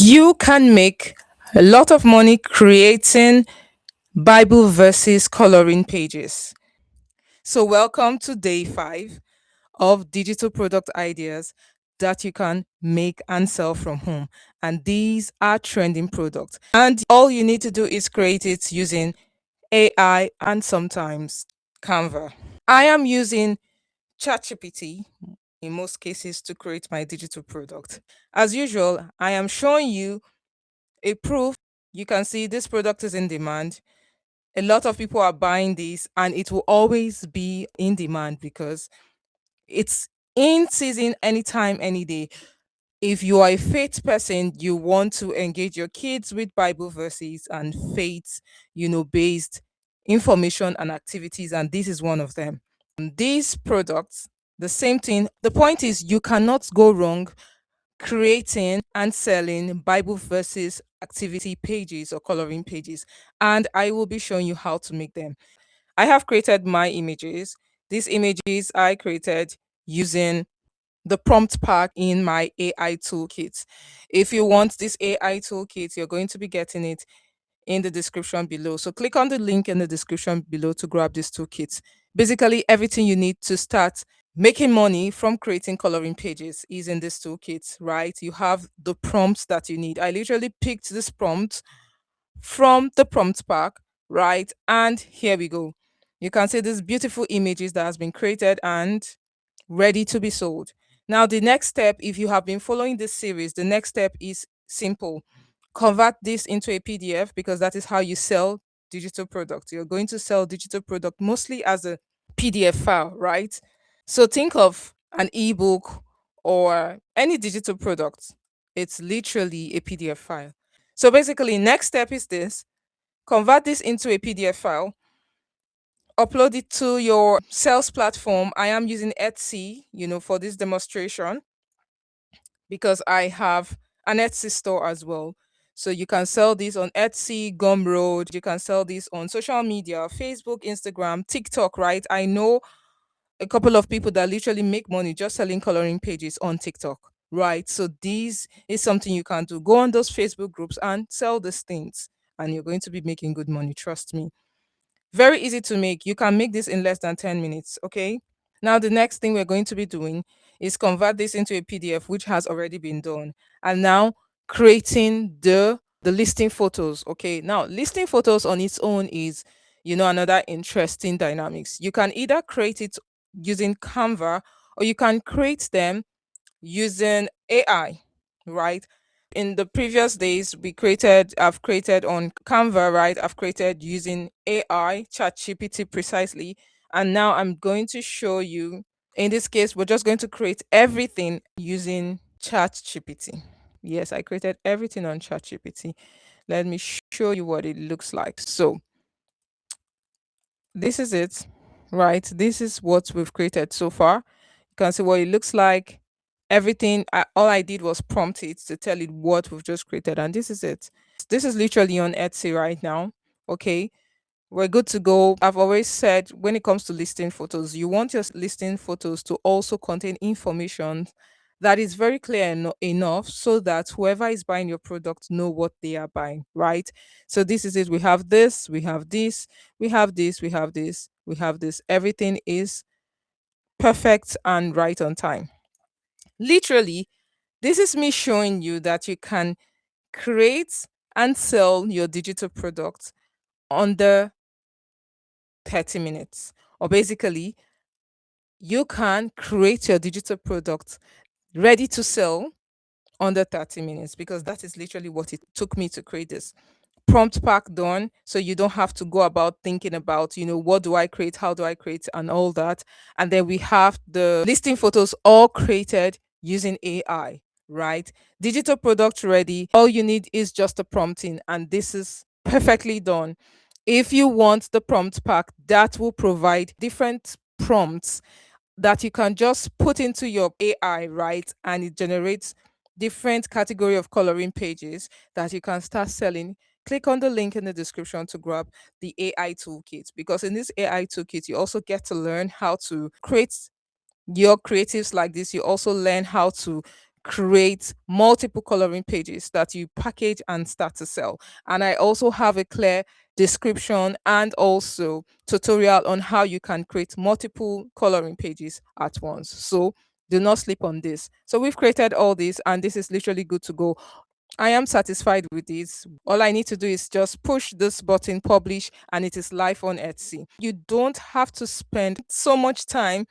You can make a lot of money creating Bible verses coloring pages. So, welcome to day 5 of digital product ideas that you can make and sell from home. And these are trending products. And all you need to do is create it using AI and sometimes Canva. I am using ChatGPT in most cases to create my digital product. As usual, I am showing you a proof. You can see this product is in demand. A lot of people are buying this, and it will always be in demand because it's in season anytime, any day. If you are a faith person, you want to engage your kids with Bible verses and faith, based information and activities, and this is one of them. These products, the same thing. The point is, you cannot go wrong creating and selling Bible verses activity pages or coloring pages. And I will be showing you how to make them. I have created my images. These images I created using the prompt pack in my AI toolkit. If you want this AI toolkit, you're going to be getting it in the description below. So click on the link in the description below to grab this toolkit. Basically, everything you need to start making money from creating coloring pages is in this toolkit, right? You have the prompts that you need. I literally picked this prompt from the prompt pack, right? And here we go. You can see these beautiful images that has been created and ready to be sold. Now, the next step, if you have been following this series, the next step is simple. Convert this into a PDF because that is how you sell digital products. You're going to sell digital product mostly as a PDF file, right? So think of an ebook or any digital product. It's literally a PDF file. So basically, next step is this: convert this into a PDF file, upload it to your sales platform. I am using Etsy, for this demonstration because I have an Etsy store as well. So you can sell this on Etsy, Gumroad. You can sell this on social media, Facebook, Instagram, TikTok, right? I know a couple of people that literally make money just selling coloring pages on TikTok, right? So this is something you can do. Go on those Facebook groups and sell these things, and you're going to be making good money. Trust me. Very easy to make. You can make this in less than 10 minutes. Okay. Now, the next thing we're going to be doing is convert this into a PDF, which has already been done. And now creating the listing photos. Okay. Now, listing photos on its own is, another interesting dynamics. You can either create it using Canva or you can create them using AI, right? In the previous days, I've created on Canva, right? I've created using AI, ChatGPT precisely. And now I'm going to show you, in this case, we're just going to create everything using ChatGPT. Yes, I created everything on ChatGPT. Let me show you what it looks like. So this is it, right? This is what we've created so far. You can see what it looks like. Everything, all I did was prompt it to tell it what we've just created, and this is it. This is literally on Etsy right now. Okay, we're good to go. I've always said when it comes to listing photos, you want your listing photos to also contain information that is very clear enough so that whoever is buying your product know what they are buying, right? So this is it. We have this, we have this, we have this, we have this, we have this. Everything is perfect and right on time. Literally, this is me showing you that you can create and sell your digital product under 30 minutes. Or basically, you can create your digital product ready to sell under 30 minutes because that is literally what it took me to create this prompt pack done. So you don't have to go about thinking about, what do I create, how do I create, and all that. And then we have the listing photos all created using AI, right? Digital product ready. All you need is just a prompting, and this is perfectly done. If you want the prompt pack, that will provide different prompts that you can just put into your AI, right? And it generates different category of coloring pages that you can start selling. Click on the link in the description to grab the AI toolkit because in this AI toolkit, you also get to learn how to create your creatives like this. You also learn how to create multiple coloring pages that you package and start to sell. And I also have a clear description and also tutorial on how you can create multiple coloring pages at once. So do not sleep on this. So we've created all this and this is literally good to go. I am satisfied with this. All I need to do is just push this button, publish, and it is live on Etsy. You don't have to spend so much time,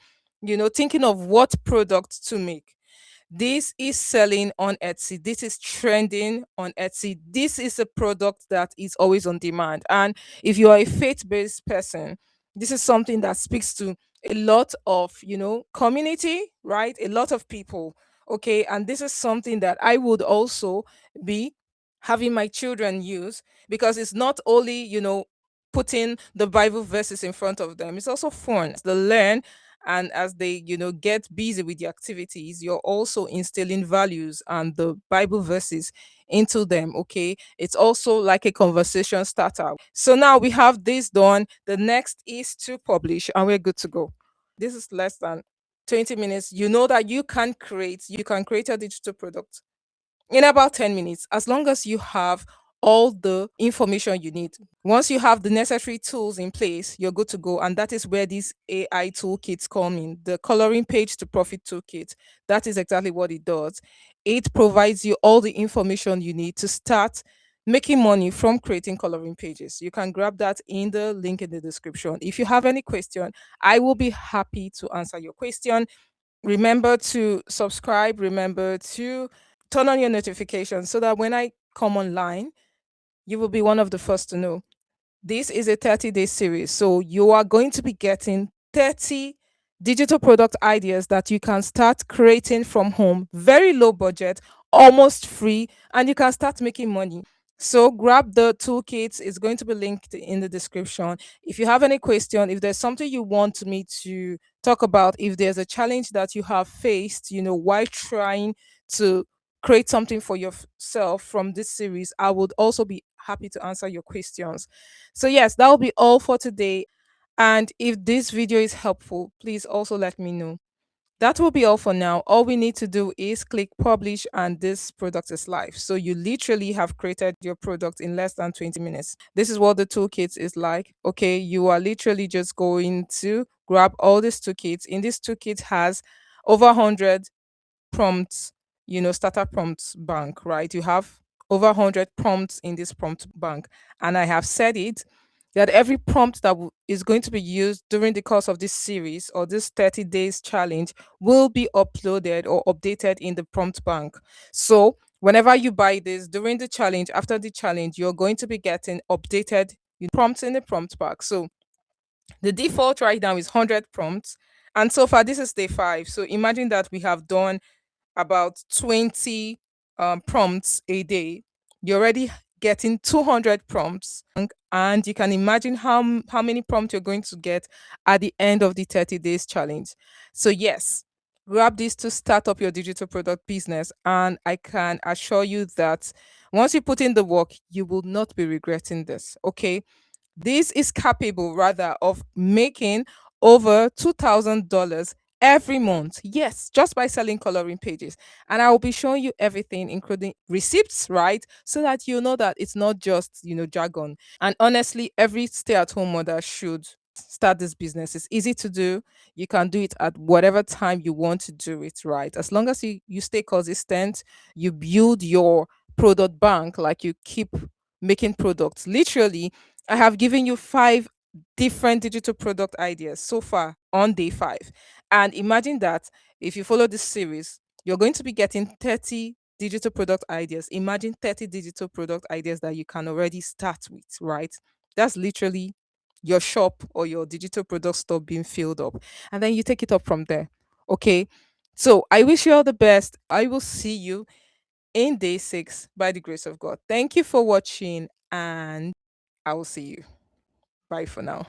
thinking of what product to make. This is selling on Etsy. This is trending on Etsy. This is a product that is always on demand. And if you are a faith based person, this is something that speaks to a lot of, community, right? A lot of people. Okay. And this is something that I would also be having my children use because it's not only, putting the Bible verses in front of them, it's also fun. They learn and as they get busy with the activities, you're also instilling values and the Bible verses into them. Okay, it's also like a conversation starter. So now we have this done. The next is to publish and we're good to go. This is less than 20 minutes. You know that you can create a digital product in about 10 minutes as long as you have all the information you need. Once you have the necessary tools in place, you're good to go. And that is where these AI toolkits come in. The coloring page to profit toolkit. That is exactly what it does. It provides you all the information you need to start making money from creating coloring pages. You can grab that in the link in the description. If you have any question, I will be happy to answer your question. Remember to subscribe, remember to turn on your notifications so that when I come online, you will be one of the first to know. This is a 30-day series. So you are going to be getting 30 digital product ideas that you can start creating from home, very low budget, almost free, and you can start making money. So grab the toolkits. It's going to be linked in the description. If you have any question, if there's something you want me to talk about, if there's a challenge that you have faced, while trying to create something for yourself from this series, I would also be happy to answer your questions. So, yes, that will be all for today. And if this video is helpful, please also let me know. That will be all for now. All we need to do is click publish, and this product is live. So, you literally have created your product in less than 20 minutes. This is what the toolkit is like. Okay, you are literally just going to grab all these toolkits. In this toolkit has over 100 prompts, starter prompts bank, right? You have over 100 prompts in this prompt bank. And I have said it that every prompt that is going to be used during the course of this series or this 30 days challenge will be uploaded or updated in the prompt bank. So, whenever you buy this during the challenge, after the challenge, you're going to be getting updated prompts in the prompt bank. So, the default right now is 100 prompts. And so far, this is day 5. So, imagine that we have done about 20 prompts a day. You're already getting 200 prompts, and you can imagine how many prompts you're going to get at the end of the 30 days challenge. So, yes, grab this to start up your digital product business. And I can assure you that once you put in the work, you will not be regretting this. Okay. This is capable rather of making over $2,000 every month. Yes, just by selling coloring pages. And I will be showing you everything, including receipts, right? So that you know that it's not just, jargon. And honestly, every stay at home mother should start this business. It's easy to do. You can do it at whatever time you want to do it, right? As long as you stay consistent, you build your product bank, like you keep making products. Literally, I have given you 5 different digital product ideas so far on day 5. And imagine that if you follow this series, you're going to be getting 30 digital product ideas. Imagine 30 digital product ideas that you can already start with, right? That's literally your shop or your digital product store being filled up. And then you take it up from there. Okay. So I wish you all the best. I will see you in day 6 by the grace of God. Thank you for watching, and I will see you. Bye for now.